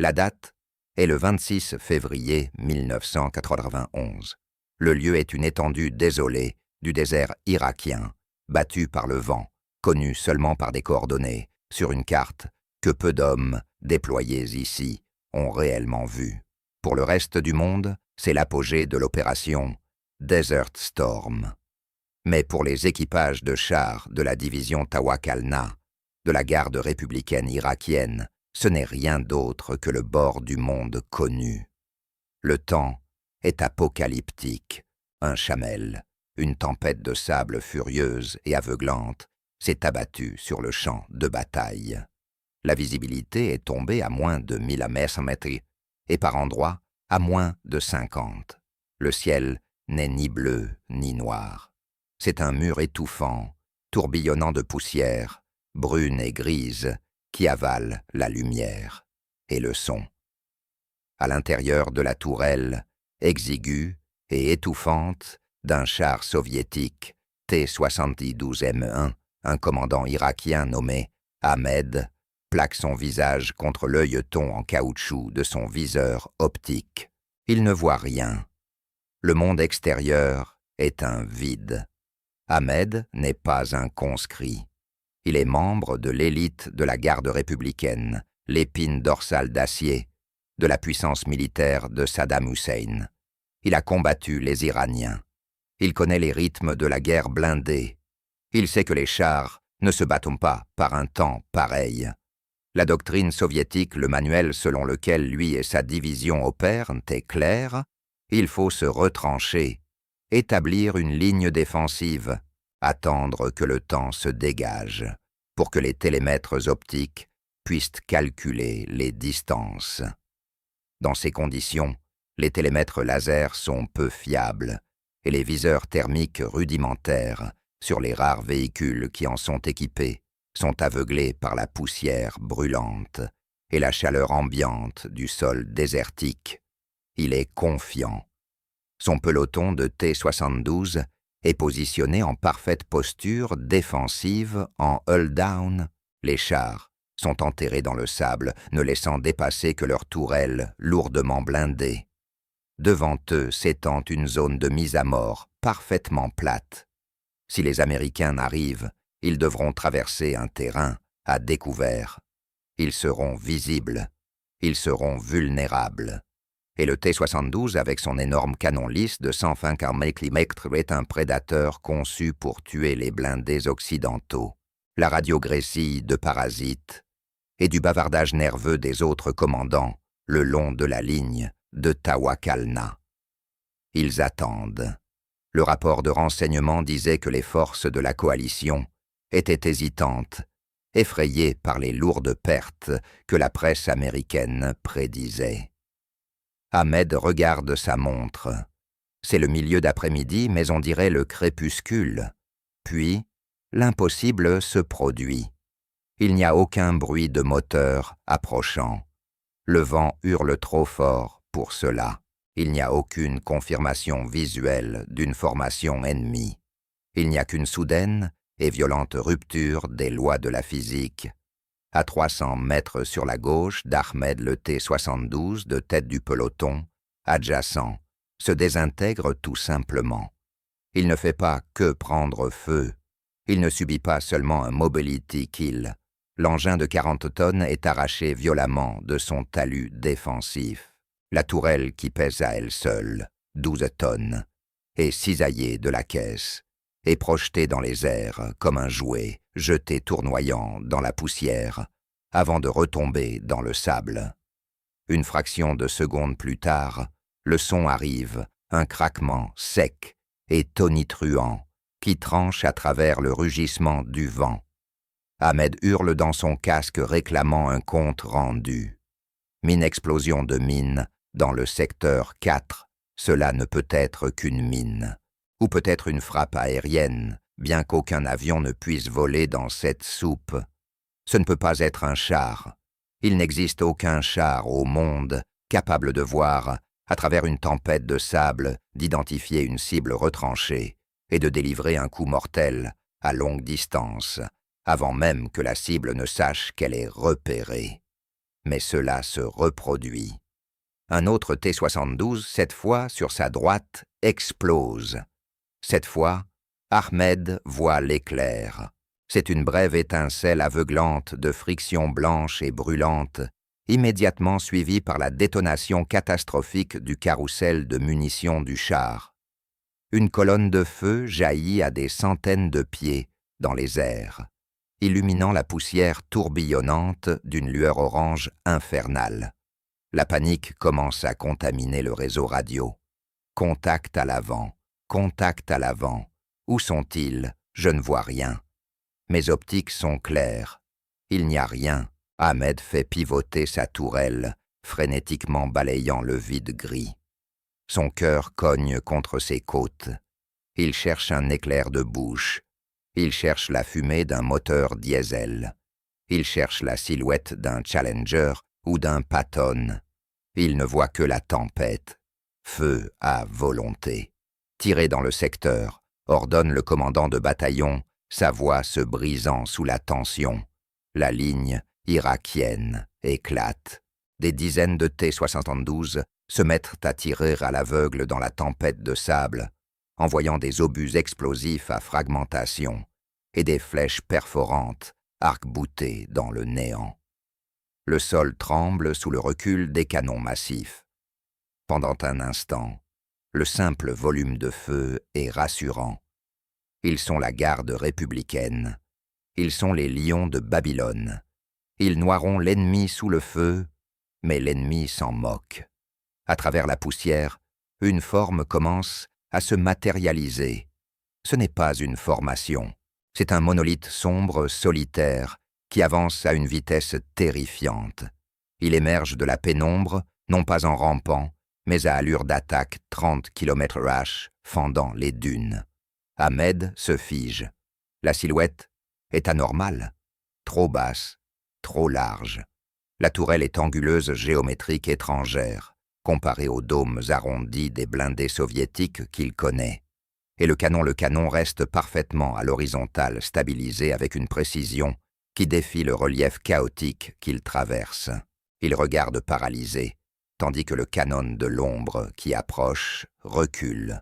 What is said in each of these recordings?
La date est le 26 février 1991. Le lieu est une étendue désolée du désert irakien, battue par le vent, connue seulement par des coordonnées, sur une carte que peu d'hommes déployés ici ont réellement vue. Pour le reste du monde, c'est l'apogée de l'opération Desert Storm. Mais pour les équipages de chars de la division Tawakalna, de la garde républicaine irakienne, ce n'est rien d'autre que le bord du monde connu. Le temps est apocalyptique. Un chamel, une tempête de sable furieuse et aveuglante, s'est abattue sur le champ de bataille. La visibilité est tombée à moins de 1000 mètres et par endroits à moins de 50. Le ciel n'est ni bleu ni noir. C'est un mur étouffant, tourbillonnant de poussière, brune et grise, qui avale la lumière et le son. À l'intérieur de la tourelle, exiguë et étouffante, d'un char soviétique T-72M1, un commandant irakien nommé Ahmed plaque son visage contre l'œilleton en caoutchouc de son viseur optique. Il ne voit rien. Le monde extérieur est un vide. Ahmed n'est pas un conscrit. Il est membre de l'élite de la garde républicaine, l'épine dorsale d'acier, de la puissance militaire de Saddam Hussein. Il a combattu les Iraniens. Il connaît les rythmes de la guerre blindée. Il sait que les chars ne se battent pas par un temps pareil. La doctrine soviétique, le manuel selon lequel lui et sa division opèrent, est clair. Il faut se retrancher, établir une ligne défensive, attendre que le temps se dégage, pour que les télémètres optiques puissent calculer les distances. Dans ces conditions, les télémètres laser sont peu fiables et les viseurs thermiques rudimentaires, sur les rares véhicules qui en sont équipés, sont aveuglés par la poussière brûlante et la chaleur ambiante du sol désertique. Il est confiant. Son peloton de T-72 est positionné en parfaite posture défensive en hull-down. Les chars sont enterrés dans le sable, ne laissant dépasser que leurs tourelles lourdement blindées. Devant eux s'étend une zone de mise à mort parfaitement plate. Si les Américains arrivent, ils devront traverser un terrain à découvert. Ils seront visibles, ils seront vulnérables. Et le T-72, avec son énorme canon lisse de 120 mm, est un prédateur conçu pour tuer les blindés occidentaux. La radiogrésie de parasites et du bavardage nerveux des autres commandants le long de la ligne de Tawakalna. Ils attendent. Le rapport de renseignement disait que les forces de la coalition étaient hésitantes, effrayées par les lourdes pertes que la presse américaine prédisait. Ahmed regarde sa montre. C'est le milieu d'après-midi, mais on dirait le crépuscule. Puis, l'impossible se produit. Il n'y a aucun bruit de moteur approchant. Le vent hurle trop fort pour cela. Il n'y a aucune confirmation visuelle d'une formation ennemie. Il n'y a qu'une soudaine et violente rupture des lois de la physique. À 300 mètres sur la gauche d'Ahmed, le T-72, de tête du peloton, adjacent, se désintègre tout simplement. Il ne fait pas que prendre feu. Il ne subit pas seulement un mobility kill. L'engin de 40 tonnes est arraché violemment de son talus défensif. La tourelle qui pèse à elle seule 12 tonnes est cisaillée de la caisse et projetée dans les airs comme un jouet jeté tournoyant dans la poussière avant de retomber dans le sable. Une fraction de seconde plus tard, le son arrive, un craquement sec et tonitruant qui tranche à travers le rugissement du vent. Ahmed hurle dans son casque réclamant un compte rendu. Mine-explosion de mine dans le secteur 4, cela ne peut être qu'une mine. Ou peut-être une frappe aérienne, bien qu'aucun avion ne puisse voler dans cette soupe. Ce ne peut pas être un char. Il n'existe aucun char au monde capable de voir, à travers une tempête de sable, d'identifier une cible retranchée et de délivrer un coup mortel à longue distance, avant même que la cible ne sache qu'elle est repérée. Mais cela se reproduit. Un autre T-72, cette fois sur sa droite, explose. Cette fois, Ahmed voit l'éclair. C'est une brève étincelle aveuglante de friction blanche et brûlante, immédiatement suivie par la détonation catastrophique du carrousel de munitions du char. Une colonne de feu jaillit à des centaines de pieds dans les airs, illuminant la poussière tourbillonnante d'une lueur orange infernale. La panique commence à contaminer le réseau radio. Contact à l'avant, contact à l'avant. Où sont-ils? Je ne vois rien. Mes optiques sont claires. Il n'y a rien. Ahmed fait pivoter sa tourelle, frénétiquement balayant le vide gris. Son cœur cogne contre ses côtes. Il cherche un éclair de bouche. Il cherche la fumée d'un moteur diesel. Il cherche la silhouette d'un Challenger ou d'un Patton. Il ne voit que la tempête. Feu à volonté. Tiré dans le secteur, ordonne le commandant de bataillon, sa voix se brisant sous la tension. La ligne irakienne éclate. Des dizaines de T-72 se mettent à tirer à l'aveugle dans la tempête de sable, envoyant des obus explosifs à fragmentation et des flèches perforantes, arc-boutées dans le néant. Le sol tremble sous le recul des canons massifs. Pendant un instant, le simple volume de feu est rassurant. Ils sont la garde républicaine. Ils sont les lions de Babylone. Ils noieront l'ennemi sous le feu, mais l'ennemi s'en moque. À travers la poussière, une forme commence à se matérialiser. Ce n'est pas une formation, c'est un monolithe sombre, solitaire, qui avance à une vitesse terrifiante. Il émerge de la pénombre, non pas en rampant, mais à allure d'attaque 30 km/h, fendant les dunes. Ahmed se fige. La silhouette est anormale, trop basse, trop large. La tourelle est anguleuse géométrique étrangère, comparée aux dômes arrondis des blindés soviétiques qu'il connaît. Et le canon reste parfaitement à l'horizontale, stabilisé avec une précision qui défie le relief chaotique qu'il traverse. Il regarde paralysé, tandis que le canon de l'ombre qui approche recule.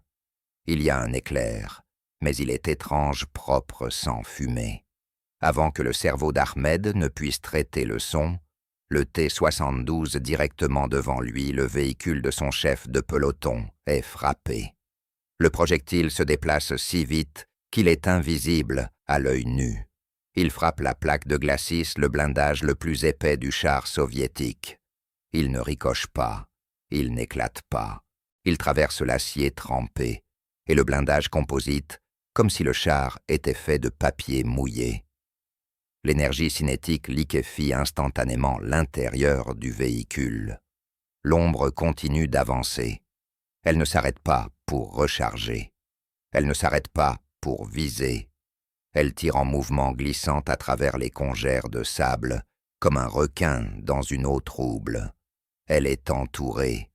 Il y a un éclair, mais il est étrange, propre, sans fumée. Avant que le cerveau d'Ahmed ne puisse traiter le son, le T-72 directement devant lui, le véhicule de son chef de peloton, est frappé. Le projectile se déplace si vite qu'il est invisible à l'œil nu. Il frappe la plaque de glacis, le blindage le plus épais du char soviétique. Il ne ricoche pas, il n'éclate pas. Il traverse l'acier trempé et le blindage composite comme si le char était fait de papier mouillé. L'énergie cinétique liquéfie instantanément l'intérieur du véhicule. L'ombre continue d'avancer. Elle ne s'arrête pas pour recharger. Elle ne s'arrête pas pour viser. Elle tire en mouvement glissant à travers les congères de sable, comme un requin dans une eau trouble. Elle est entourée.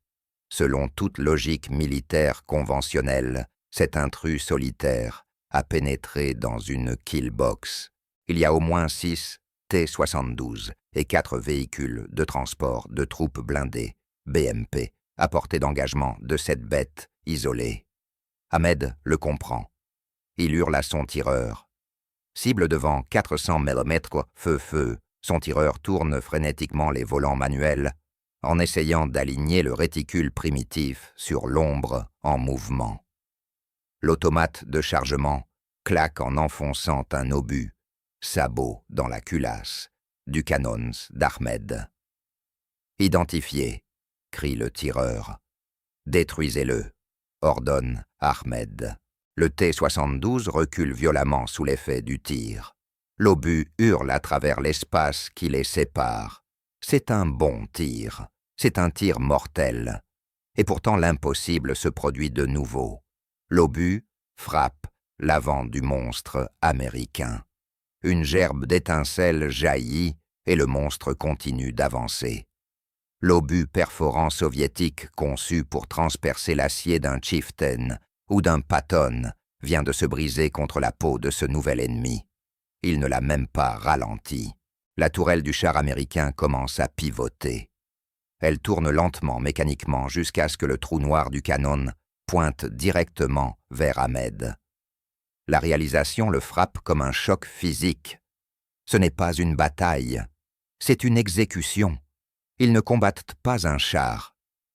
Selon toute logique militaire conventionnelle, cet intrus solitaire a pénétré dans une killbox. Il y a au moins 6 T-72 et 4 véhicules de transport de troupes blindées, BMP, à portée d'engagement de cette bête isolée. Ahmed le comprend. Il hurle à son tireur. Cible devant 400 mm, feu, son tireur tourne frénétiquement les volants manuels en essayant d'aligner le réticule primitif sur l'ombre en mouvement. L'automate de chargement claque en enfonçant un obus, sabot dans la culasse, du canon d'Ahmed. « Identifié !» crie le tireur. « Détruisez-le !» ordonne Ahmed. Le T-72 recule violemment sous l'effet du tir. L'obus hurle à travers l'espace qui les sépare. C'est un bon tir. C'est un tir mortel. Et pourtant l'impossible se produit de nouveau. L'obus frappe l'avant du monstre américain. Une gerbe d'étincelles jaillit et le monstre continue d'avancer. L'obus perforant soviétique conçu pour transpercer l'acier d'un Chieftain ou d'un Patton vient de se briser contre la peau de ce nouvel ennemi. Il ne l'a même pas ralenti. La tourelle du char américain commence à pivoter. Elle tourne lentement, mécaniquement, jusqu'à ce que le trou noir du canon pointe directement vers Ahmed. La réalisation le frappe comme un choc physique. Ce n'est pas une bataille, c'est une exécution. Ils ne combattent pas un char.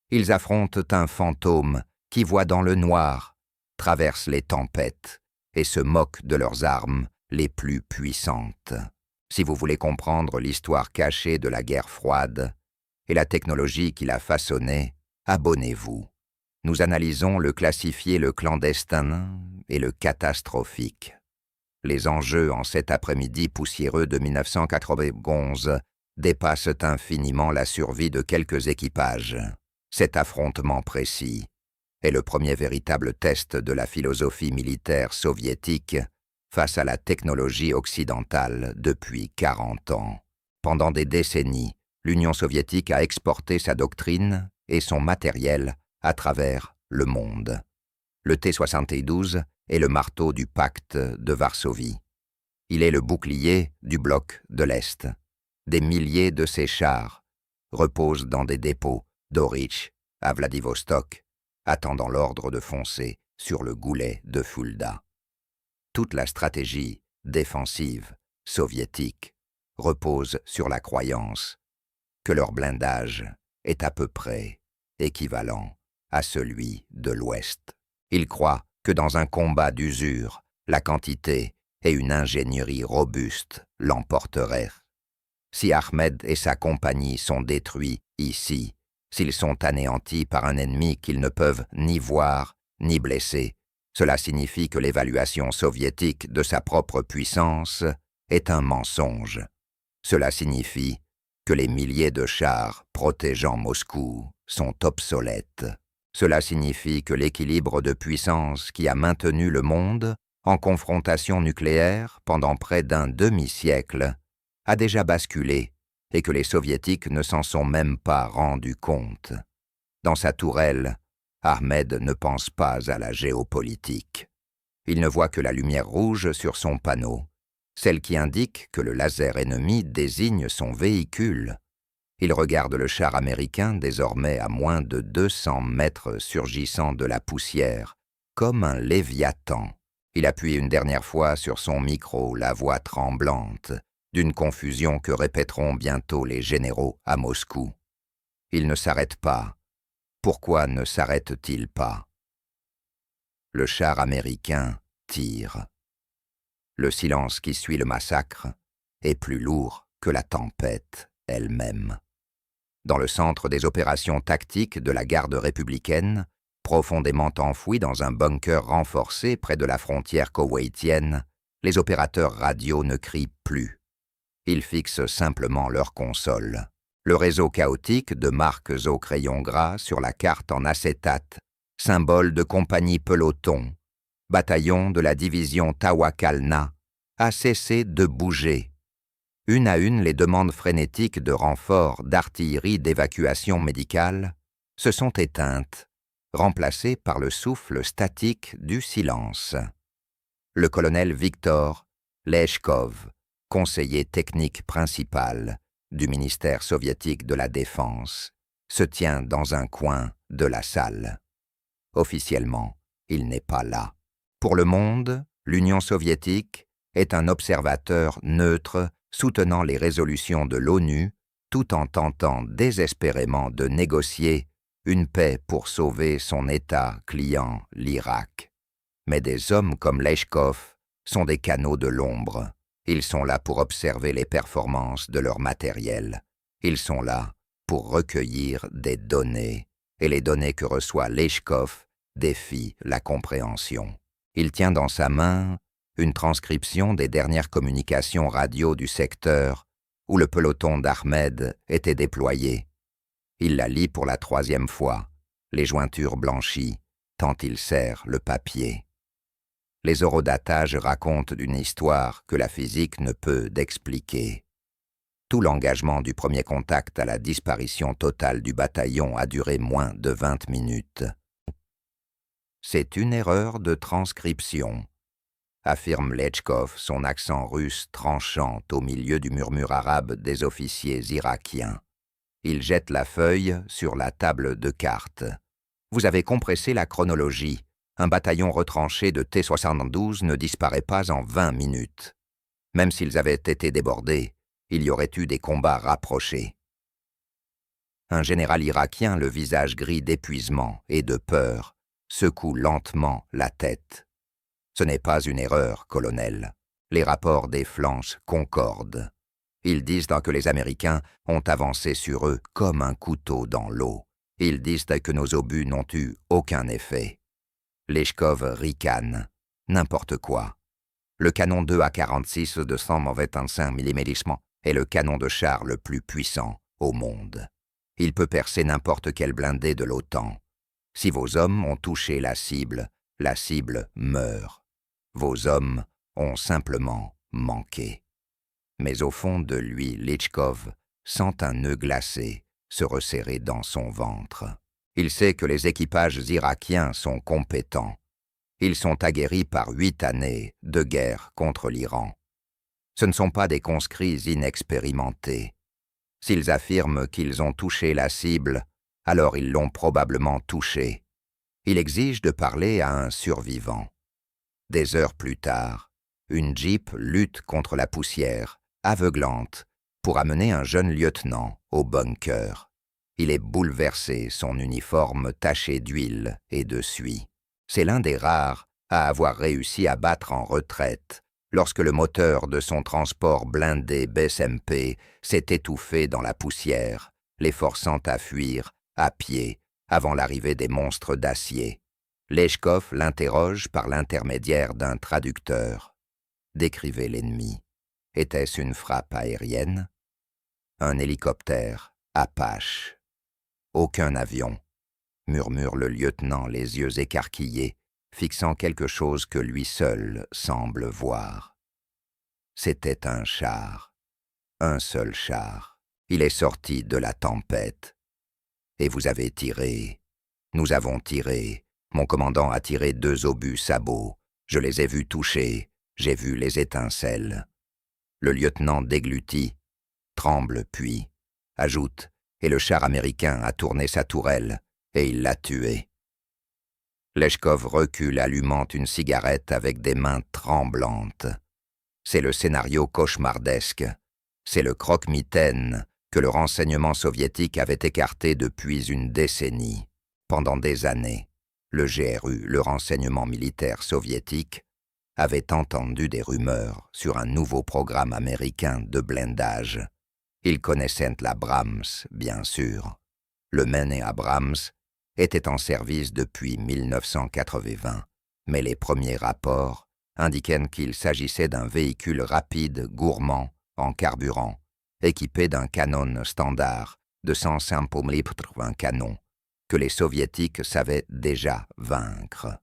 Ils affrontent un fantôme qui voit dans le noir, traverse les tempêtes et se moque de leurs armes les plus puissantes. Si vous voulez comprendre l'histoire cachée de la guerre froide et la technologie qui l'a façonnée, abonnez-vous. Nous analysons le classifié, le clandestin et le catastrophique. Les enjeux en cet après-midi poussiéreux de 1991 dépassent infiniment la survie de quelques équipages. Cet affrontement précis est le premier véritable test de la philosophie militaire soviétique face à la technologie occidentale depuis 40 ans. Pendant des décennies, l'Union soviétique a exporté sa doctrine et son matériel à travers le monde. Le T-72 est le marteau du pacte de Varsovie. Il est le bouclier du bloc de l'Est. Des milliers de ces chars reposent dans des dépôts d'Orich à Vladivostok, attendant l'ordre de foncer sur le goulet de Fulda. Toute la stratégie défensive soviétique repose sur la croyance que leur blindage est à peu près équivalent à celui de l'Ouest. Ils croient que dans un combat d'usure, la quantité et une ingénierie robuste l'emporteraient. Si Ahmed et sa compagnie sont détruits ici, s'ils sont anéantis par un ennemi qu'ils ne peuvent ni voir ni blesser, cela signifie que l'évaluation soviétique de sa propre puissance est un mensonge. Cela signifie que les milliers de chars protégeant Moscou sont obsolètes. Cela signifie que l'équilibre de puissance qui a maintenu le monde en confrontation nucléaire pendant près d'un demi-siècle a déjà basculé et que les soviétiques ne s'en sont même pas rendus compte. Dans sa tourelle, Ahmed ne pense pas à la géopolitique. Il ne voit que la lumière rouge sur son panneau, celle qui indique que le laser ennemi désigne son véhicule. Il regarde le char américain désormais à moins de 200 mètres surgissant de la poussière, comme un léviathan. Il appuie une dernière fois sur son micro, la voix tremblante, d'une confusion que répéteront bientôt les généraux à Moscou. Il ne s'arrête pas. Pourquoi ne s'arrête-t-il pas? Le char américain tire. Le silence qui suit le massacre est plus lourd que la tempête elle-même. Dans le centre des opérations tactiques de la garde républicaine, profondément enfoui dans un bunker renforcé près de la frontière koweïtienne, les opérateurs radio ne crient plus. Ils fixent simplement leur console. Le réseau chaotique de marques au crayon gras sur la carte en acétate, symbole de compagnie peloton, bataillon de la division Tawakalna, a cessé de bouger. Une à une, les demandes frénétiques de renforts d'artillerie d'évacuation médicale se sont éteintes, remplacées par le souffle statique du silence. Le colonel Viktor Leshkov, conseiller technique principal du ministère soviétique de la Défense, se tient dans un coin de la salle. Officiellement, il n'est pas là. Pour le monde, l'Union soviétique est un observateur neutre soutenant les résolutions de l'ONU tout en tentant désespérément de négocier une paix pour sauver son État client, l'Irak. Mais des hommes comme Leshkov sont des canaux de l'ombre. Ils sont là pour observer les performances de leur matériel. Ils sont là pour recueillir des données, et les données que reçoit Leshkov défient la compréhension. Il tient dans sa main une transcription des dernières communications radio du secteur où le peloton d'Ahmed était déployé. Il la lit pour la 3e fois, les jointures blanchies, tant il serre le papier. Les horodatages racontent une histoire que la physique ne peut d'expliquer. Tout l'engagement du premier contact à la disparition totale du bataillon a duré moins de 20 minutes. C'est une erreur de transcription. affirme Lechkov, son accent russe tranchant au milieu du murmure arabe des officiers irakiens. Il jette la feuille sur la table de cartes. Vous avez compressé la chronologie. Un bataillon retranché de T-72 ne disparaît pas en 20 minutes. Même s'ils avaient été débordés, il y aurait eu des combats rapprochés. Un général irakien, le visage gris d'épuisement et de peur, secoue lentement la tête. Ce n'est pas une erreur, colonel. Les rapports des flanches concordent. Ils disent que les Américains ont avancé sur eux comme un couteau dans l'eau. Ils disent que nos obus n'ont eu aucun effet. Lechkov ricane. N'importe quoi. Le canon 2 à 46 de 125 mm est le canon de char le plus puissant au monde. Il peut percer n'importe quel blindé de l'OTAN. Si vos hommes ont touché la cible meurt. Vos hommes ont simplement manqué. Mais au fond de lui, Lechkov sent un nœud glacé se resserrer dans son ventre. Il sait que les équipages irakiens sont compétents. Ils sont aguerris par 8 années de guerre contre l'Iran. Ce ne sont pas des conscrits inexpérimentés. S'ils affirment qu'ils ont touché la cible, alors ils l'ont probablement touchée. Il exige de parler à un survivant. Des heures plus tard, une Jeep lutte contre la poussière, aveuglante, pour amener un jeune lieutenant au bunker. Il est bouleversé, son uniforme taché d'huile et de suie. C'est l'un des rares à avoir réussi à battre en retraite lorsque le moteur de son transport blindé BSMP s'est étouffé dans la poussière, les forçant à fuir à pied avant l'arrivée des monstres d'acier. Lechkov l'interroge par l'intermédiaire d'un traducteur. Décrivez l'ennemi. Était-ce une frappe aérienne? Un hélicoptère Apache. Aucun avion, murmure le lieutenant, les yeux écarquillés, fixant quelque chose que lui seul semble voir. C'était un char. Un seul char. Il est sorti de la tempête. Et vous avez tiré. Nous avons tiré. Mon commandant a tiré 2 obus sabots. Je les ai vus toucher. J'ai vu les étincelles. Le lieutenant déglutit, tremble puis, ajoute, et le char américain a tourné sa tourelle, et il l'a tué. Lechkov recule, allumant une cigarette avec des mains tremblantes. C'est le scénario cauchemardesque. C'est le croque-mitaine que le renseignement soviétique avait écarté depuis une décennie. Pendant des années, le GRU, le renseignement militaire soviétique, avait entendu des rumeurs sur un nouveau programme américain de blindage. Il connaissait l'Abrams, bien sûr. Le Maine et Abrams était en service depuis 1980, mais les premiers rapports indiquaient qu'il s'agissait d'un véhicule rapide, gourmand, en carburant, équipé d'un canon standard de 105 mm canon, que les Soviétiques savaient déjà vaincre.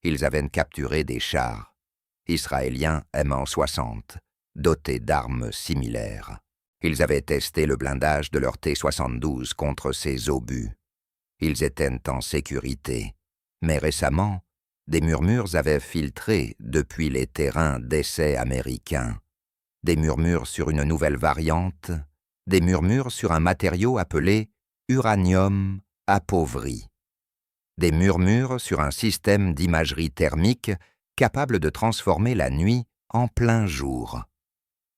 Ils avaient capturé des chars israéliens M160, dotés d'armes similaires. Ils avaient testé le blindage de leur T-72 contre ces obus. Ils étaient en sécurité, mais récemment, des murmures avaient filtré depuis les terrains d'essai américains. Des murmures sur une nouvelle variante, des murmures sur un matériau appelé uranium appauvri. Des murmures sur un système d'imagerie thermique capable de transformer la nuit en plein jour.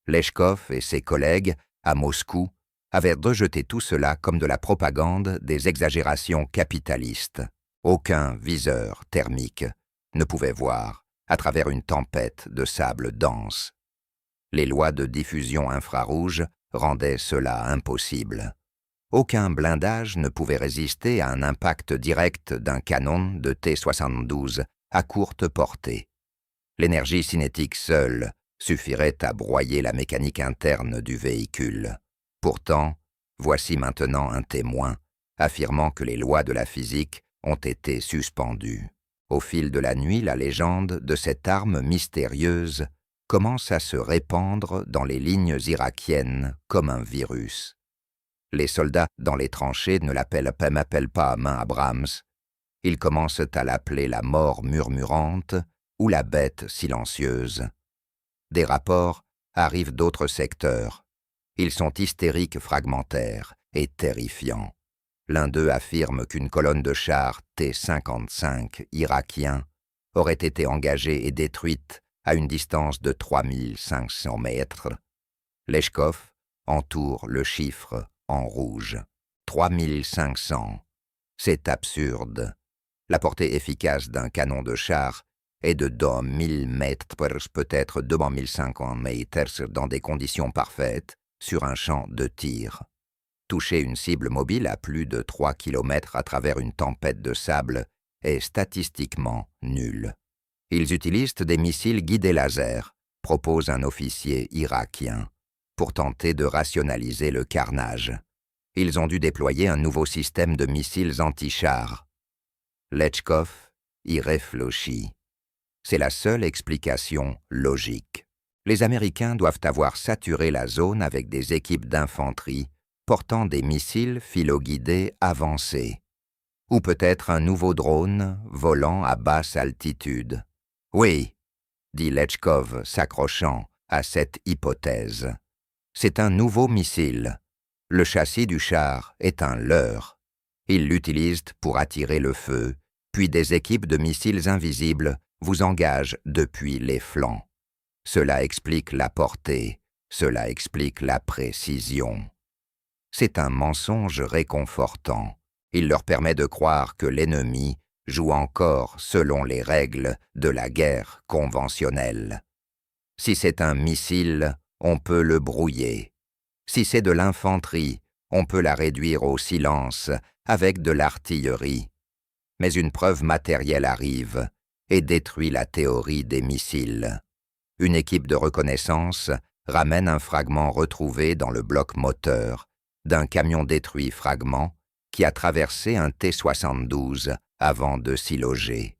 Lechkov et ses collègues, à Moscou, avaient rejeté tout cela comme de la propagande des exagérations capitalistes. Aucun viseur thermique ne pouvait voir à travers une tempête de sable dense. Les lois de diffusion infrarouge rendaient cela impossible. Aucun blindage ne pouvait résister à un impact direct d'un canon de T-72 à courte portée. L'énergie cinétique seule suffirait à broyer la mécanique interne du véhicule. Pourtant, voici maintenant un témoin affirmant que les lois de la physique ont été suspendues. Au fil de la nuit, la légende de cette arme mystérieuse commence à se répandre dans les lignes irakiennes comme un virus. Les soldats dans les tranchées ne m'appellent pas à main Abrams. Ils commencent à l'appeler la mort murmurante ou la bête silencieuse. Des rapports arrivent d'autres secteurs. Ils sont hystériques, fragmentaires et terrifiants. L'un d'eux affirme qu'une colonne de chars T-55 irakiens aurait été engagée et détruite à une distance de 3500 mètres. Leshkov entoure le chiffre en rouge. 3500. C'est absurde. La portée efficace d'un canon de char est de 2000 mètres, peut-être 2500 mètres dans des conditions parfaites, sur un champ de tir. Toucher une cible mobile à plus de 3 km à travers une tempête de sable est statistiquement nul. Ils utilisent des missiles guidés laser, propose un officier irakien, pour tenter de rationaliser le carnage. Ils ont dû déployer un nouveau système de missiles anti-chars. Leshkov y réfléchit. C'est la seule explication logique. Les Américains doivent avoir saturé la zone avec des équipes d'infanterie portant des missiles filoguidés avancés. Ou peut-être un nouveau drone volant à basse altitude. Oui, dit Leshkov, s'accrochant à cette hypothèse. C'est un nouveau missile. Le châssis du char est un leurre. Ils l'utilisent pour attirer le feu, puis des équipes de missiles invisibles vous engagent depuis les flancs. Cela explique la portée, cela explique la précision. C'est un mensonge réconfortant. Il leur permet de croire que l'ennemi joue encore selon les règles de la guerre conventionnelle. Si c'est un missile, on peut le brouiller. Si c'est de l'infanterie, on peut la réduire au silence avec de l'artillerie. Mais une preuve matérielle arrive et détruit la théorie des missiles. Une équipe de reconnaissance ramène un fragment retrouvé dans le bloc moteur d'un camion détruit fragment qui a traversé un T-72 avant de s'y loger.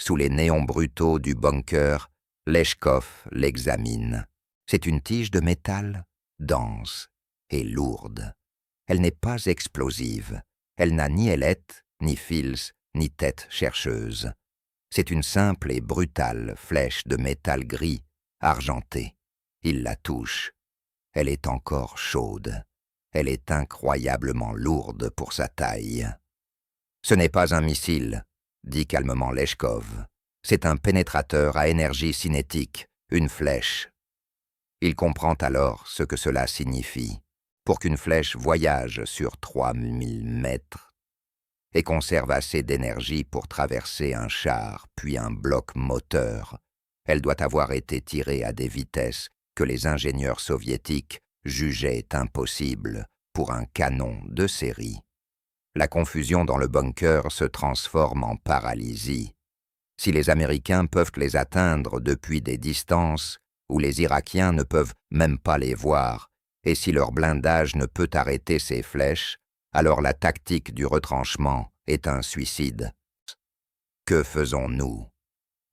Sous les néons brutaux du bunker, Leshkov l'examine. C'est une tige de métal dense et lourde. Elle n'est pas explosive. Elle n'a ni ailette, ni fils, ni tête chercheuse. C'est une simple et brutale flèche de métal gris, argenté. Il la touche. Elle est encore chaude. Elle est incroyablement lourde pour sa taille. « Ce n'est pas un missile, » dit calmement Leshkov. « C'est un pénétrateur à énergie cinétique, une flèche. » Il comprend alors ce que cela signifie. Pour qu'une flèche voyage sur 3000 mètres et conserve assez d'énergie pour traverser un char puis un bloc moteur, elle doit avoir été tirée à des vitesses que les ingénieurs soviétiques jugeaient impossibles pour un canon de série. La confusion dans le bunker se transforme en paralysie. Si les Américains peuvent les atteindre depuis des distances où les Irakiens ne peuvent même pas les voir, et si leur blindage ne peut arrêter ces flèches, alors la tactique du retranchement est un suicide. « Que faisons-nous »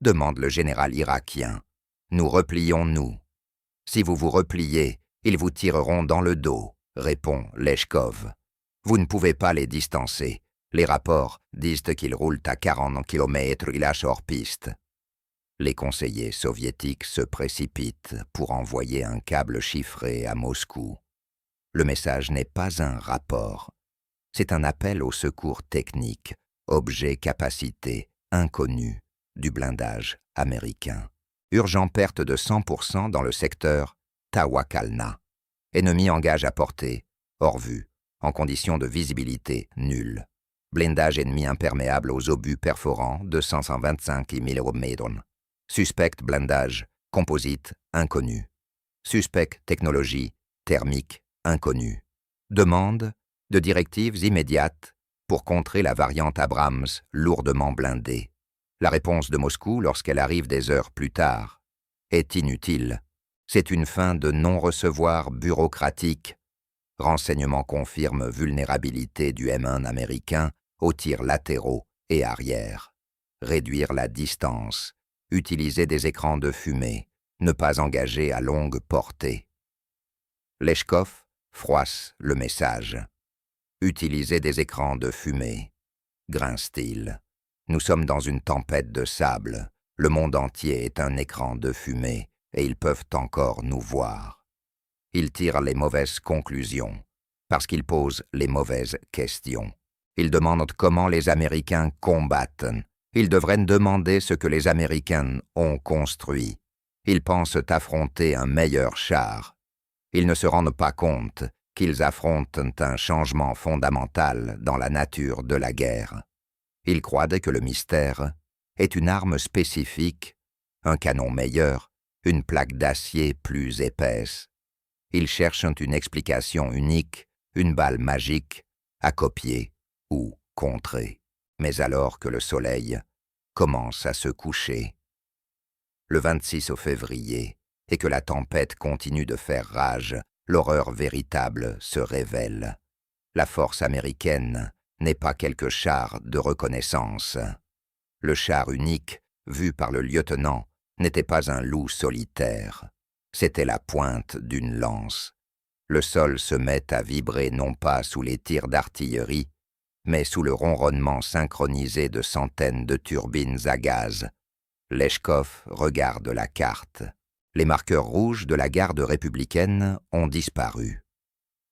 demande le général irakien. « Nous replions-nous. Si vous vous repliez, ils vous tireront dans le dos, » répond Leshkov. « Vous ne pouvez pas les distancer. Les rapports disent qu'ils roulent à 40 km/h hors piste. » Les conseillers soviétiques se précipitent pour envoyer un câble chiffré à Moscou. Le message n'est pas un rapport. C'est un appel au secours technique, objet capacité inconnue du blindage américain. Urgent perte de 100% dans le secteur Tawakalna. Ennemi engage à portée, hors vue, en conditions de visibilité nulle. Blindage ennemi imperméable aux obus perforants de 125 mm. Suspect blindage, composite, inconnu. Suspect technologie, thermique, inconnue. Demande de directives immédiates pour contrer la variante Abrams lourdement blindée. La réponse de Moscou, lorsqu'elle arrive des heures plus tard, est inutile. C'est une fin de non-recevoir bureaucratique. Renseignement confirme vulnérabilité du M1 américain aux tirs latéraux et arrière. Réduire la distance. Utiliser des écrans de fumée, ne pas engager à longue portée. Leshkov froisse le message. Utiliser des écrans de fumée, grince-t-il. Nous sommes dans une tempête de sable. Le monde entier est un écran de fumée et ils peuvent encore nous voir. Ils tirent les mauvaises conclusions parce qu'ils posent les mauvaises questions. Ils demandent comment les Américains combattent. Ils devraient demander ce que les Américains ont construit. Ils pensent affronter un meilleur char. Ils ne se rendent pas compte qu'ils affrontent un changement fondamental dans la nature de la guerre. Ils croient que le mystère est une arme spécifique, un canon meilleur, une plaque d'acier plus épaisse. Ils cherchent une explication unique, une balle magique, à copier ou contrer. Mais alors que le soleil commence à se coucher, le 26 février, et que la tempête continue de faire rage, l'horreur véritable se révèle. La force américaine n'est pas quelque char de reconnaissance. Le char unique, vu par le lieutenant, n'était pas un loup solitaire. C'était la pointe d'une lance. Le sol se met à vibrer non pas sous les tirs d'artillerie, mais sous le ronronnement synchronisé de centaines de turbines à gaz. Leshkov regarde la carte. Les marqueurs rouges de la garde républicaine ont disparu.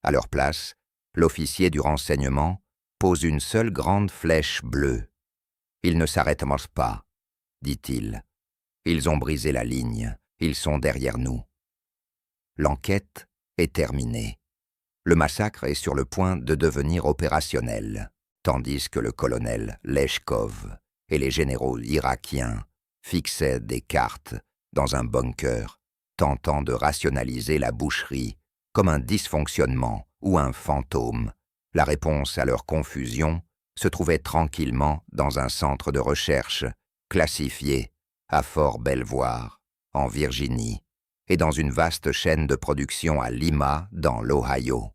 À leur place, l'officier du renseignement pose une seule grande flèche bleue. « Ils ne s'arrêtent pas, dit-il. Ils ont brisé la ligne, ils sont derrière nous. » L'enquête est terminée. Le massacre est sur le point de devenir opérationnel, tandis que le colonel Leshkov et les généraux irakiens fixaient des cartes dans un bunker, tentant de rationaliser la boucherie comme un dysfonctionnement ou un fantôme. La réponse à leur confusion se trouvait tranquillement dans un centre de recherche classifié à Fort Belvoir, en Virginie, et dans une vaste chaîne de production à Lima, dans l'Ohio.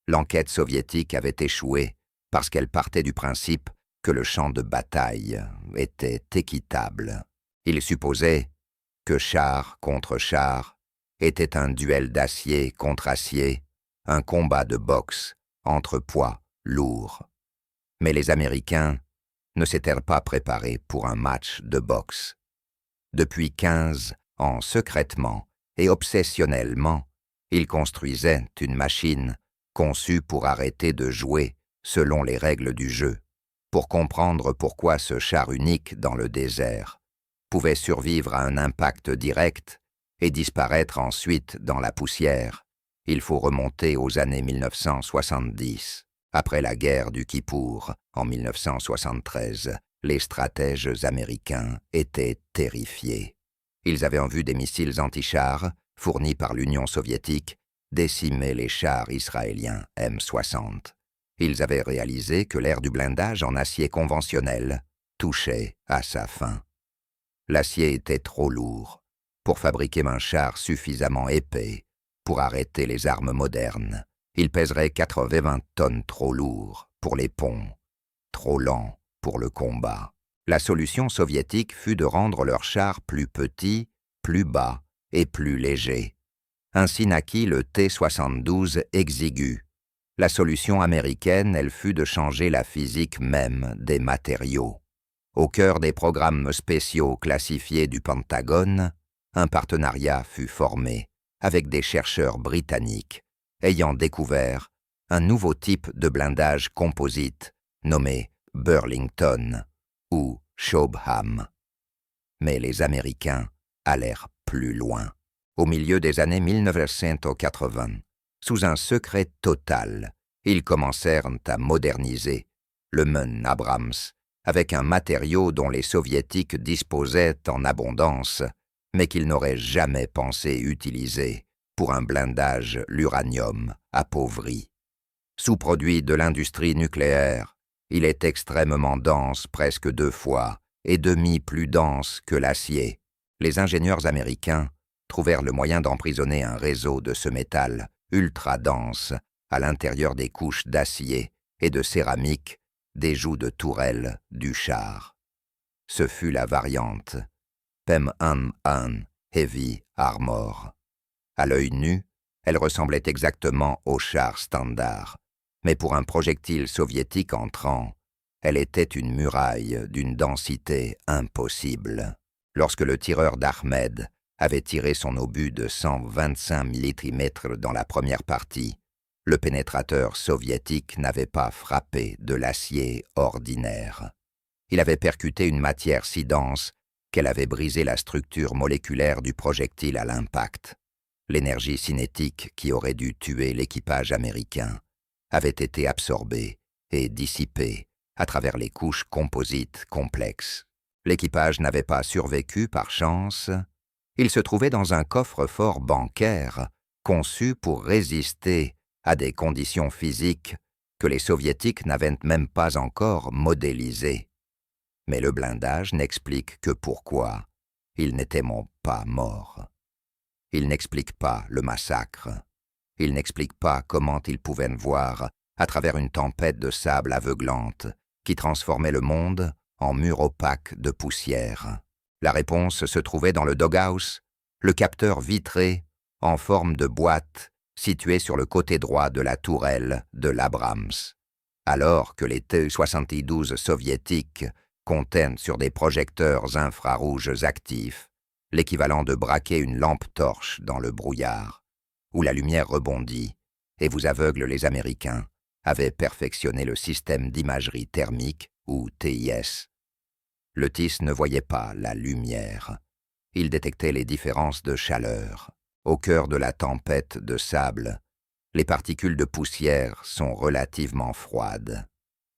L'enquête soviétique avait échoué parce qu'elle partait du principe que le champ de bataille était équitable. Il supposait que char contre char était un duel d'acier contre acier, un combat de boxe entre poids lourds. Mais les Américains ne s'étaient pas préparés pour un match de boxe. Depuis 15 ans, secrètement et obsessionnellement, ils construisaient une machine conçue pour arrêter de jouer selon les règles du jeu, pour comprendre pourquoi ce char unique dans le désert pouvait survivre à un impact direct et disparaître ensuite dans la poussière. Il faut remonter aux années 1970. Après la guerre du Kippour, en 1973, les stratèges américains étaient terrifiés. Ils avaient en vue des missiles anti-chars, fournis par l'Union soviétique, décimer les chars israéliens M60. Ils avaient réalisé que l'ère du blindage en acier conventionnel touchait à sa fin. L'acier était trop lourd pour fabriquer un char suffisamment épais pour arrêter les armes modernes. Il pèserait 80 tonnes trop lourd pour les ponts, trop lent pour le combat. La solution soviétique fut de rendre leurs chars plus petits, plus bas et plus légers. Ainsi naquit le T-72 exigu. La solution américaine, elle fut de changer la physique même des matériaux. Au cœur des programmes spéciaux classifiés du Pentagone, un partenariat fut formé avec des chercheurs britanniques ayant découvert un nouveau type de blindage composite nommé Burlington ou Shobham. Mais les Américains allèrent plus loin. Au milieu des années 1980, sous un secret total, ils commencèrent à moderniser le MUN Abrams avec un matériau dont les Soviétiques disposaient en abondance, mais qu'ils n'auraient jamais pensé utiliser pour un blindage l'uranium appauvri. Sous-produit de l'industrie nucléaire, il est extrêmement dense, presque 2 fois et demi plus dense que l'acier. Les ingénieurs américains trouvèrent le moyen d'emprisonner un réseau de ce métal ultra dense à l'intérieur des couches d'acier et de céramique des joues de tourelle du char. Ce fut la variante PM-1 Heavy Armor. À l'œil nu, elle ressemblait exactement au char standard, mais pour un projectile soviétique entrant, elle était une muraille d'une densité impossible. Lorsque le tireur d'Ahmed avait tiré son obus de 125 millimètres dans la première partie, le pénétrateur soviétique n'avait pas frappé de l'acier ordinaire. Il avait percuté une matière si dense qu'elle avait brisé la structure moléculaire du projectile à l'impact. L'énergie cinétique qui aurait dû tuer l'équipage américain avait été absorbée et dissipée à travers les couches composites complexes. L'équipage n'avait pas survécu par chance. Il se trouvait dans un coffre-fort bancaire conçu pour résister à des conditions physiques que les Soviétiques n'avaient même pas encore modélisées. Mais le blindage n'explique que pourquoi ils n'étaient pas morts. Il n'explique pas le massacre. Il n'explique pas comment ils pouvaient voir à travers une tempête de sable aveuglante qui transformait le monde en mur opaque de poussière. La réponse se trouvait dans le doghouse, le capteur vitré en forme de boîte situé sur le côté droit de la tourelle de l'Abrams. Alors que les T-72 soviétiques contiennent sur des projecteurs infrarouges actifs, l'équivalent de braquer une lampe torche dans le brouillard, où la lumière rebondit et vous aveugle, les Américains avaient perfectionné le système d'imagerie thermique, ou TIS. Le TIS ne voyait pas la lumière. Il détectait les différences de chaleur. Au cœur de la tempête de sable, les particules de poussière sont relativement froides.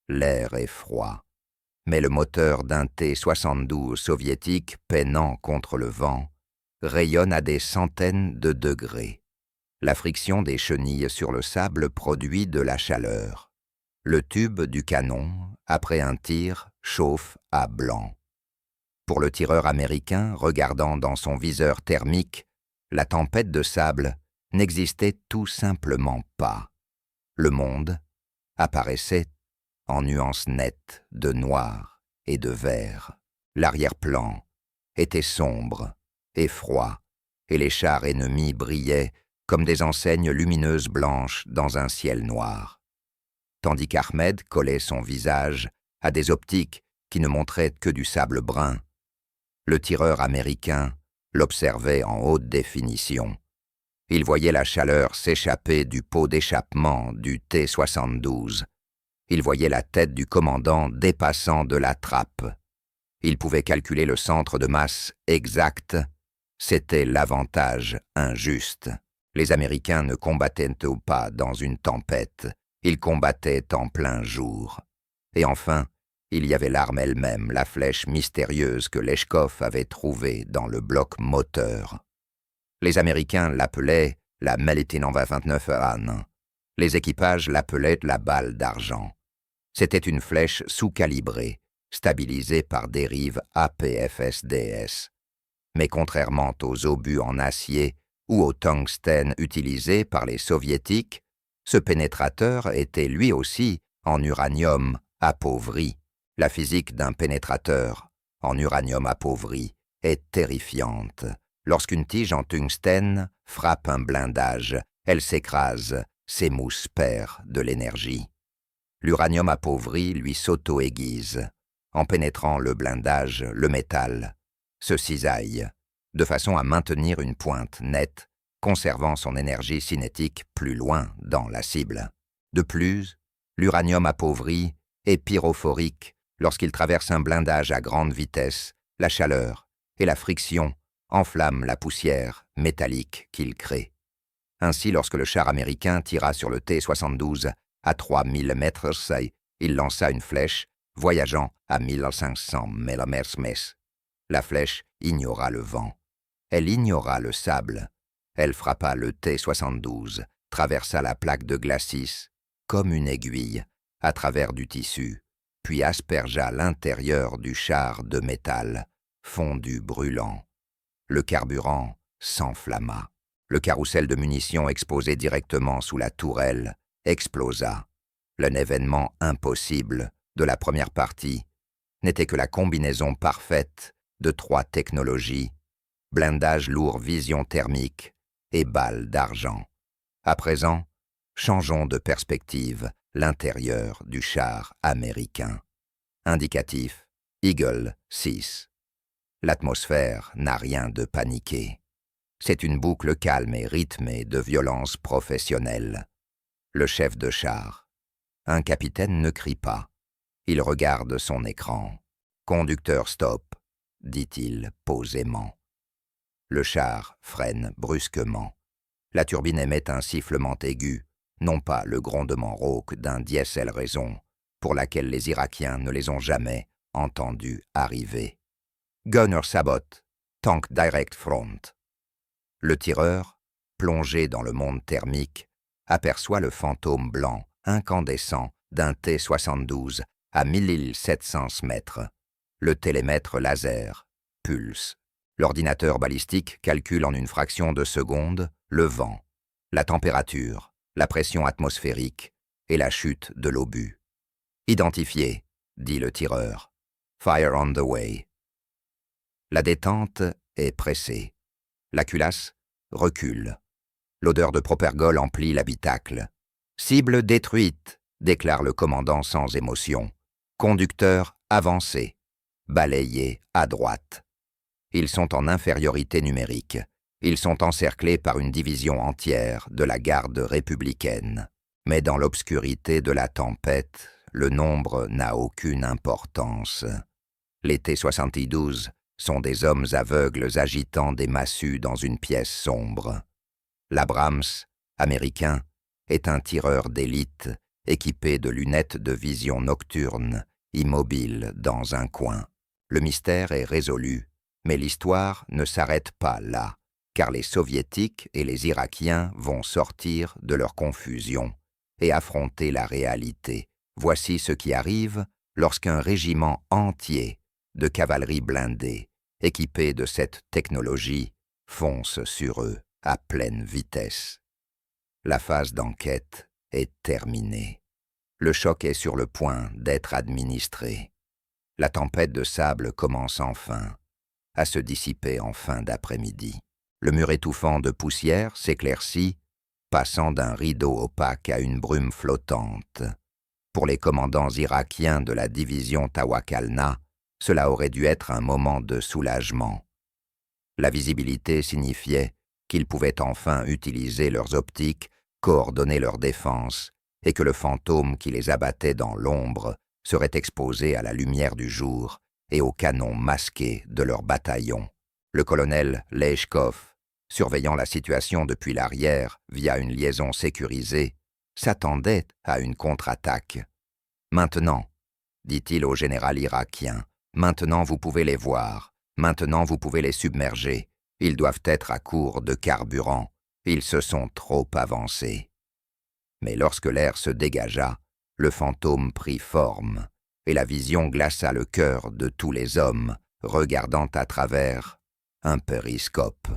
L'air est froid. Mais le moteur d'un T-72 soviétique peinant contre le vent rayonne à des centaines de degrés. La friction des chenilles sur le sable produit de la chaleur. Le tube du canon, après un tir, chauffe à blanc. Pour le tireur américain, regardant dans son viseur thermique, la tempête de sable n'existait tout simplement pas. Le monde apparaissait en nuances nettes de noir et de vert. L'arrière-plan était sombre et froid, et les chars ennemis brillaient comme des enseignes lumineuses blanches dans un ciel noir. Tandis qu'Ahmed collait son visage à des optiques qui ne montraient que du sable brun, le tireur américain l'observait en haute définition. Il voyait la chaleur s'échapper du pot d'échappement du T-72. Il voyait la tête du commandant dépassant de la trappe. Il pouvait calculer le centre de masse exact. C'était l'avantage injuste. Les Américains ne combattaient pas dans une tempête. Ils combattaient en plein jour. Et enfin, il y avait l'arme elle-même, la flèche mystérieuse que Leshkov avait trouvée dans le bloc moteur. Les Américains l'appelaient la Melitine 29 Han. Les équipages l'appelaient la balle d'argent. C'était une flèche sous-calibrée, stabilisée par dérive APFSDS. Mais contrairement aux obus en acier ou au tungstène utilisés par les Soviétiques, ce pénétrateur était lui aussi en uranium appauvri. La physique d'un pénétrateur en uranium appauvri est terrifiante. Lorsqu'une tige en tungstène frappe un blindage, elle s'écrase, s'émousse, perd de l'énergie. L'uranium appauvri lui s'auto-aiguise. En pénétrant le blindage, le métal se cisaille, de façon à maintenir une pointe nette, conservant son énergie cinétique plus loin dans la cible. De plus, l'uranium appauvri est pyrophorique lorsqu'il traverse un blindage à grande vitesse. La chaleur et la friction enflamment la poussière métallique qu'il crée. Ainsi, lorsque le char américain tira sur le T-72 à 3000 mètres, il lança une flèche voyageant à 1500 mm. La flèche ignora le vent. Elle ignora le sable. Elle frappa le T-72, traversa la plaque de glacis comme une aiguille à travers du tissu, puis aspergea l'intérieur du char de métal, fondu brûlant. Le carburant s'enflamma. Le carrousel de munitions exposé directement sous la tourelle explosa. L'événement impossible de la première partie n'était que la combinaison parfaite de 3 technologies, blindage lourd vision thermique et balles d'argent. À présent, changeons de perspective l'intérieur du char américain. Indicatif, Eagle 6. L'atmosphère n'a rien de paniqué. C'est une boucle calme et rythmée de violence professionnelle. Le chef de char. Un capitaine ne crie pas. Il regarde son écran. « Conducteur, stop », dit-il posément. Le char freine brusquement. La turbine émet un sifflement aigu, non pas le grondement rauque d'un diesel raison, pour laquelle les Irakiens ne les ont jamais entendus arriver. Gunner sabot, tank direct front. Le tireur, plongé dans le monde thermique, aperçoit le fantôme blanc, incandescent, d'un T-72 à 1700 mètres. Le télémètre laser pulse. L'ordinateur balistique calcule en une fraction de seconde le vent, la température, la pression atmosphérique et la chute de l'obus. « Identifié », dit le tireur. « Fire on the way ». La détente est pressée. La culasse recule. L'odeur de propergol emplit l'habitacle. « Cible détruite », déclare le commandant sans émotion. « Conducteur avancé. Balayé à droite. » Ils sont en infériorité numérique. Ils sont encerclés par une division entière de la garde républicaine. Mais dans l'obscurité de la tempête, le nombre n'a aucune importance. Les T-72 sont des hommes aveugles agitant des massues dans une pièce sombre. L'Abrams, américain, est un tireur d'élite équipé de lunettes de vision nocturne, immobile dans un coin. Le mystère est résolu, mais l'histoire ne s'arrête pas là, car les Soviétiques et les Irakiens vont sortir de leur confusion et affronter la réalité. Voici ce qui arrive lorsqu'un régiment entier de cavalerie blindée, équipé de cette technologie, fonce sur eux à pleine vitesse. La phase d'enquête est terminée. Le choc est sur le point d'être administré. La tempête de sable commence enfin à se dissiper en fin d'après-midi. Le mur étouffant de poussière s'éclaircit, passant d'un rideau opaque à une brume flottante. Pour les commandants irakiens de la division Tawakalna, cela aurait dû être un moment de soulagement. La visibilité signifiait qu'ils pouvaient enfin utiliser leurs optiques, coordonner leur défense, et que le fantôme qui les abattait dans l'ombre serait exposé à la lumière du jour et aux canons masqués de leur bataillon. Le colonel Leshkov, surveillant la situation depuis l'arrière via une liaison sécurisée, s'attendait à une contre-attaque. « Maintenant, » dit-il au général irakien, « maintenant vous pouvez les voir, maintenant vous pouvez les submerger. Ils doivent être à court de carburant, ils se sont trop avancés. » Mais lorsque l'air se dégagea, le fantôme prit forme, et la vision glaça le cœur de tous les hommes, regardant à travers un périscope.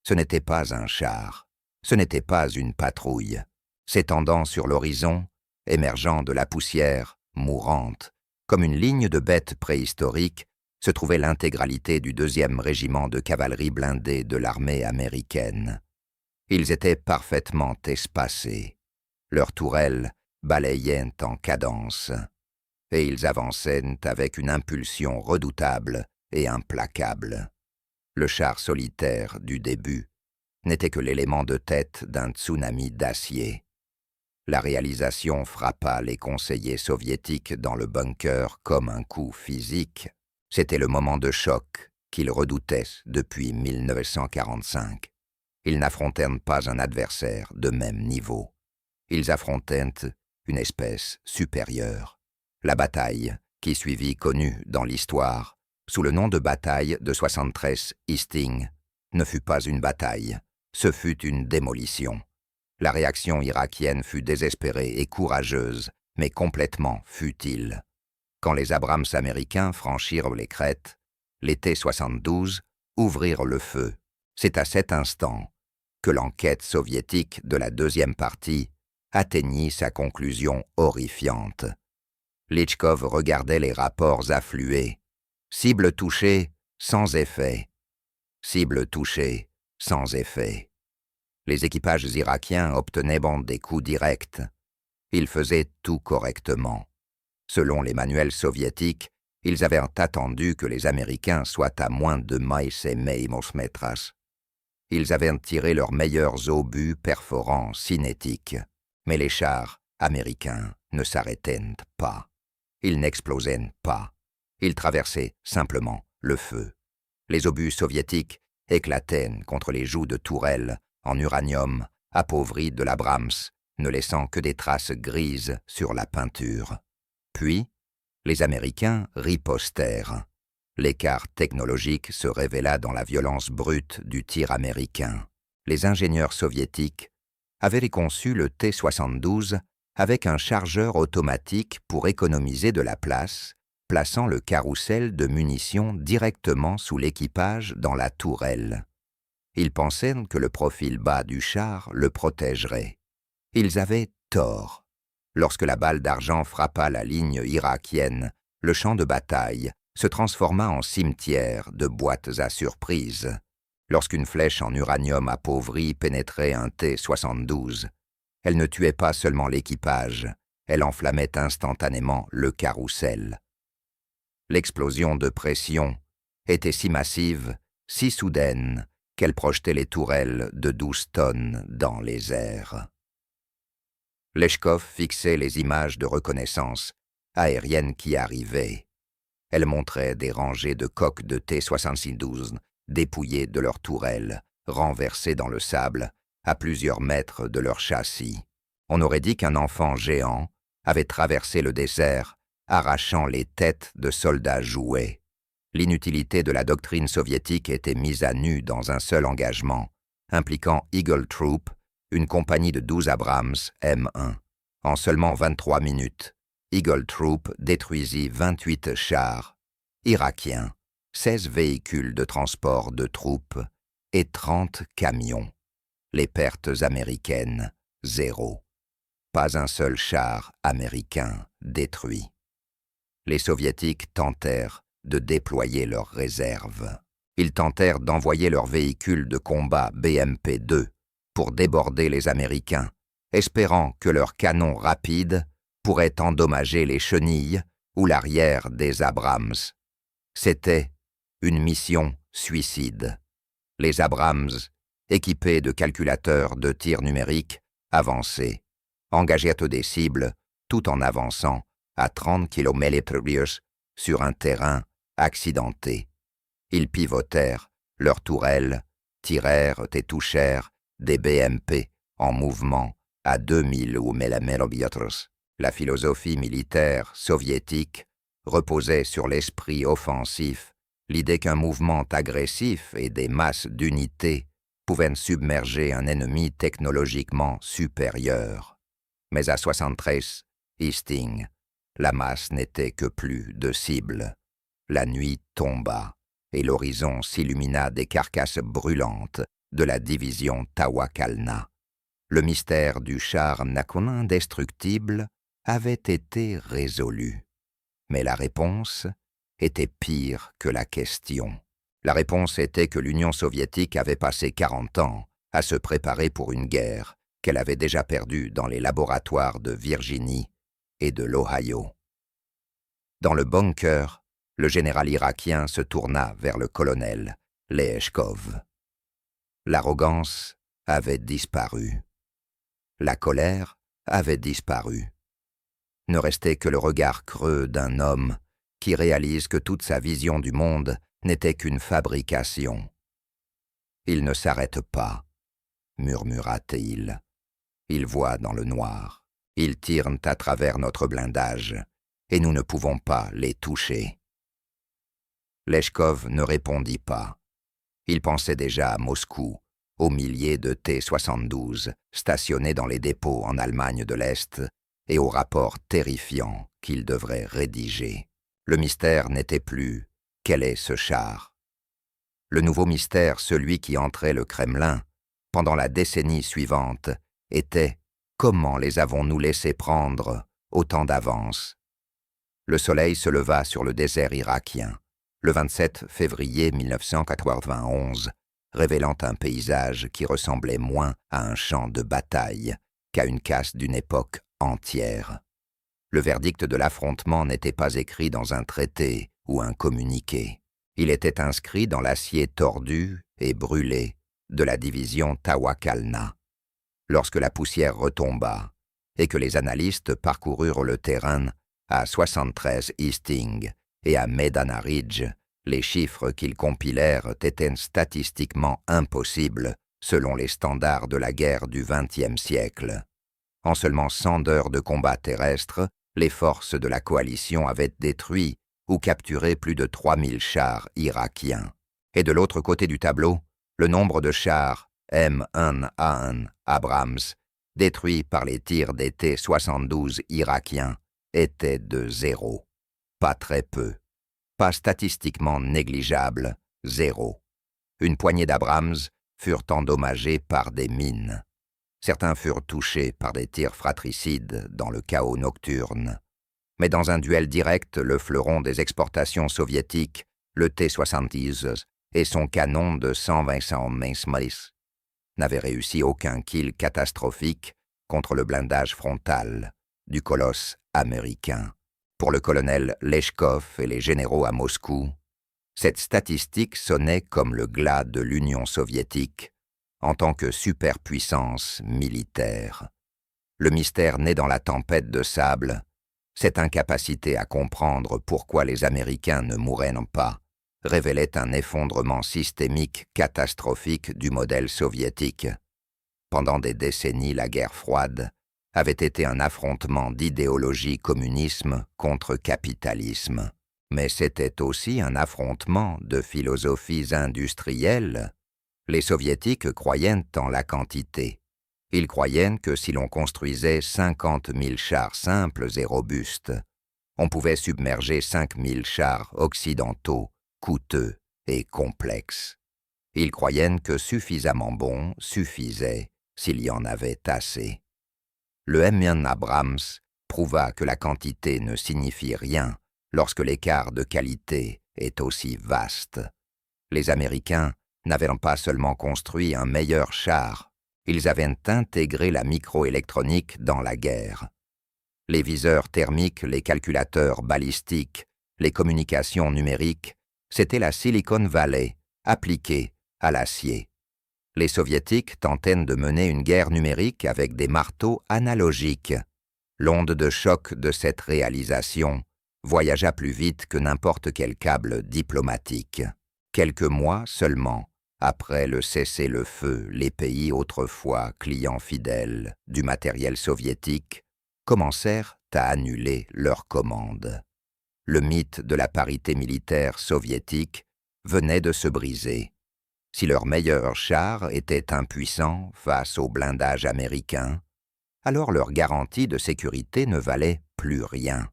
Ce n'était pas un char, ce n'était pas une patrouille. S'étendant sur l'horizon, émergeant de la poussière, mourante, comme une ligne de bêtes préhistoriques, se trouvait l'intégralité du 2e régiment de cavalerie blindée de l'armée américaine. Ils étaient parfaitement espacés. Leurs tourelles balayaient en cadence, et ils avançaient avec une impulsion redoutable et implacable. Le char solitaire du début n'était que l'élément de tête d'un tsunami d'acier. La réalisation frappa les conseillers soviétiques dans le bunker comme un coup physique. C'était le moment de choc qu'ils redoutaient depuis 1945. Ils n'affrontèrent pas un adversaire de même niveau. Ils affrontèrent une espèce supérieure. La bataille, qui suivit connue dans l'histoire, sous le nom de bataille de 73 Hastings, ne fut pas une bataille, ce fut une démolition. La réaction irakienne fut désespérée et courageuse, mais complètement futile. Quand les Abrams américains franchirent les crêtes, les T-72 ouvrirent le feu. C'est à cet instant que l'enquête soviétique de la 2e partie atteignit sa conclusion horrifiante. Leshkov regardait les rapports affluer. Cible touchée, sans effet. Cible touchée, sans effet. Les équipages irakiens obtenaient des coups directs. Ils faisaient tout correctement. Selon les manuels soviétiques, Ils avaient attendu que les Américains soient à moins de 2,5 mètres. Ils avaient tiré leurs meilleurs obus perforants cinétiques, mais les chars américains ne s'arrêtaient pas. Ils n'explosaient pas. Ils traversaient simplement le feu. Les obus soviétiques éclataient contre les joues de tourelles en uranium appauvri de l'Abrams, ne laissant que des traces grises sur la peinture. Puis, les Américains ripostèrent. L'écart technologique se révéla dans la violence brute du tir américain. Les ingénieurs soviétiques avaient conçu le T-72 avec un chargeur automatique pour économiser de la place, plaçant le carrousel de munitions directement sous l'équipage dans la tourelle. Ils pensaient que le profil bas du char le protégerait. Ils avaient tort. Lorsque la balle d'argent frappa la ligne irakienne, le champ de bataille se transforma en cimetière de boîtes à surprises. Lorsqu'une flèche en uranium appauvri pénétrait un T-72, elle ne tuait pas seulement l'équipage, elle enflammait instantanément le carrousel. L'explosion de pression était si massive, si soudaine, qu'elle projetait les tourelles de 12 tonnes dans les airs. Leshkov fixait les images de reconnaissance aérienne qui arrivaient. Elles montraient des rangées de coques de T-72 dépouillées de leurs tourelles, renversées dans le sable, à plusieurs mètres de leur châssis. On aurait dit qu'un enfant géant avait traversé le désert, arrachant les têtes de soldats jouets. L'inutilité de la doctrine soviétique était mise à nu dans un seul engagement, impliquant Eagle Troop, une compagnie de 12 Abrams M1. En seulement 23 minutes, Eagle Troop détruisit 28 chars irakiens, 16 véhicules de transport de troupes et 30 camions. Les pertes américaines, 0. Pas un seul char américain détruit. Les Soviétiques tentèrent de déployer leurs réserves. Ils tentèrent d'envoyer leurs véhicules de combat BMP-2 pour déborder les Américains, espérant que leurs canons rapides pourraient endommager les chenilles ou l'arrière des Abrams. C'était une mission suicide. Les Abrams, équipés de calculateurs de tir numérique, avançaient, engagèrent des cibles tout en avançant à 30 km/h sur un terrain accidenté. Ils pivotèrent, leurs tourelles, tirèrent et touchèrent des BMP en mouvement à 2000 mm. La philosophie militaire soviétique reposait sur l'esprit offensif, l'idée qu'un mouvement agressif et des masses d'unités pouvaient submerger un ennemi technologiquement supérieur. Mais à 73, Hastings, la masse n'était que plus de cible. La nuit tomba et l'horizon s'illumina des carcasses brûlantes de la division Tawakalna. Le mystère du char Nakon indestructible avait été résolu. Mais la réponse était pire que la question. La réponse était que l'Union soviétique avait passé 40 ans à se préparer pour une guerre qu'elle avait déjà perdue dans les laboratoires de Virginie et de l'Ohio. Dans le bunker, le général irakien se tourna vers le colonel Leshkov. L'arrogance avait disparu. La colère avait disparu. Ne restait que le regard creux d'un homme qui réalise que toute sa vision du monde n'était qu'une fabrication. « Il ne s'arrête pas », murmura-t-il. « Il voit dans le noir. Ils tirent à travers notre blindage, et nous ne pouvons pas les toucher. » Leshkov ne répondit pas. Il pensait déjà à Moscou, aux milliers de T-72 stationnés dans les dépôts en Allemagne de l'Est et aux rapports terrifiants qu'il devrait rédiger. Le mystère n'était plus « quel est ce char ?» Le nouveau mystère, celui qui entrait le Kremlin, pendant la décennie suivante, était « comment les avons-nous laissés prendre autant d'avance ?» Le soleil se leva sur le désert irakien, le 27 février 1991, révélant un paysage qui ressemblait moins à un champ de bataille qu'à une casse d'une époque entière. Le verdict de l'affrontement n'était pas écrit dans un traité ou un communiqué. Il était inscrit dans l'acier tordu et brûlé de la division Tawakalna. Lorsque la poussière retomba et que les analystes parcoururent le terrain à 73 Easting et à Medana Ridge, les chiffres qu'ils compilèrent étaient statistiquement impossibles selon les standards de la guerre du XXe siècle. En seulement 100 heures de combat terrestre, les forces de la coalition avaient détruit ou capturé plus de 3000 chars irakiens. Et de l'autre côté du tableau, le nombre de chars M1A1 Abrams détruits par les tirs des T-72 irakiens était de 0. Pas très peu. Pas statistiquement négligeable, 0. Une poignée d'Abrams furent endommagés par des mines. Certains furent touchés par des tirs fratricides dans le chaos nocturne. Mais dans un duel direct, le fleuron des exportations soviétiques, le T-70 et son canon de 120 mm n'avaient réussi aucun kill catastrophique contre le blindage frontal du colosse américain. Pour le colonel Leshkov et les généraux à Moscou, cette statistique sonnait comme le glas de l'Union soviétique en tant que superpuissance militaire. Le mystère né dans la tempête de sable, cette incapacité à comprendre pourquoi les Américains ne mouraient pas, révélait un effondrement systémique catastrophique du modèle soviétique. Pendant des décennies, la guerre froide avait été un affrontement d'idéologie communisme contre capitalisme. Mais c'était aussi un affrontement de philosophies industrielles. Les Soviétiques croyaient en la quantité. Ils croyaient que si l'on construisait 50 000 chars simples et robustes, on pouvait submerger 5 000 chars occidentaux, coûteux et complexes. Ils croyaient que suffisamment bons suffisait s'il y en avait assez. Le M1 Abrams prouva que la quantité ne signifie rien lorsque l'écart de qualité est aussi vaste. Les Américains n'avaient pas seulement construit un meilleur char, ils avaient intégré la microélectronique dans la guerre. Les viseurs thermiques, les calculateurs balistiques, les communications numériques, c'était la Silicon Valley appliquée à l'acier. Les Soviétiques tentaient de mener une guerre numérique avec des marteaux analogiques. L'onde de choc de cette réalisation voyagea plus vite que n'importe quel câble diplomatique. Quelques mois seulement après le cessez-le-feu, les pays autrefois clients fidèles du matériel soviétique commencèrent à annuler leurs commandes. Le mythe de la parité militaire soviétique venait de se briser. Si leurs meilleurs chars étaient impuissants face au blindage américain, alors leur garantie de sécurité ne valait plus rien.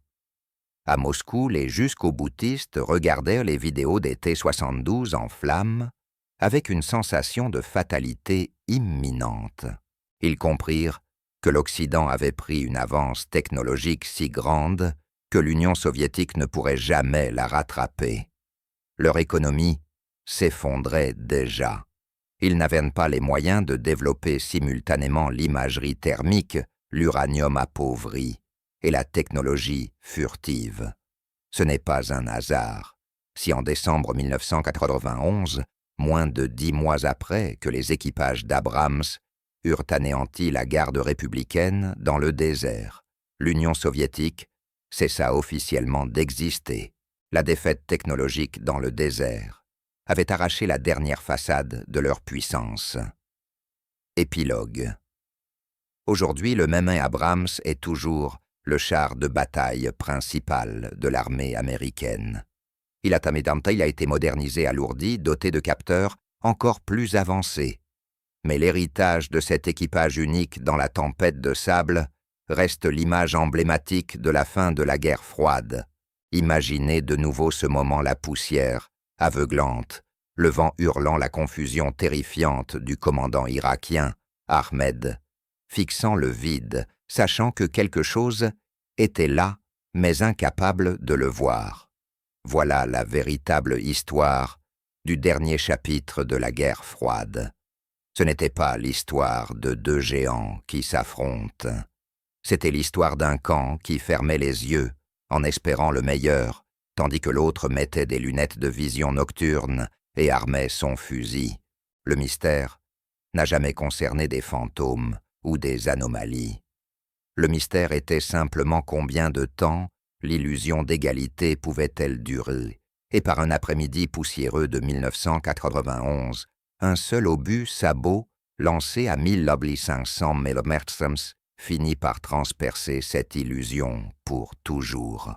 À Moscou, les jusqu'au-boutistes regardèrent les vidéos des T-72 en flammes avec une sensation de fatalité imminente. Ils comprirent que l'Occident avait pris une avance technologique si grande que l'Union soviétique ne pourrait jamais la rattraper. Leur économie s'effondrait déjà. Ils n'avaient pas les moyens de développer simultanément l'imagerie thermique, l'uranium appauvri et la technologie furtive. Ce n'est pas un hasard si en décembre 1991, moins de 10 mois après que les équipages d'Abrams eurent anéanti la garde républicaine dans le désert, l'Union soviétique cessa officiellement d'exister. La défaite technologique dans le désert avait arraché la dernière façade de leur puissance. Épilogue. Aujourd'hui, le M1 Abrams est toujours le char de bataille principal de l'armée américaine. Il a été modernisé, alourdi, doté de capteurs encore plus avancés. Mais l'héritage de cet équipage unique dans la tempête de sable reste l'image emblématique de la fin de la guerre froide. Imaginez de nouveau ce moment la poussière, aveuglante, le vent hurlant la confusion terrifiante du commandant irakien, Ahmed, fixant le vide, sachant que quelque chose était là, mais incapable de le voir. Voilà la véritable histoire du dernier chapitre de la guerre froide. Ce n'était pas l'histoire de deux géants qui s'affrontent. C'était l'histoire d'un camp qui fermait les yeux en espérant le meilleur tandis que l'autre mettait des lunettes de vision nocturne et armait son fusil. Le mystère n'a jamais concerné des fantômes ou des anomalies. Le mystère était simplement combien de temps l'illusion d'égalité pouvait-elle durer, et par un après-midi poussiéreux de 1991, un seul obus sabot lancé à 1000 500 MHz finit par transpercer cette illusion pour toujours.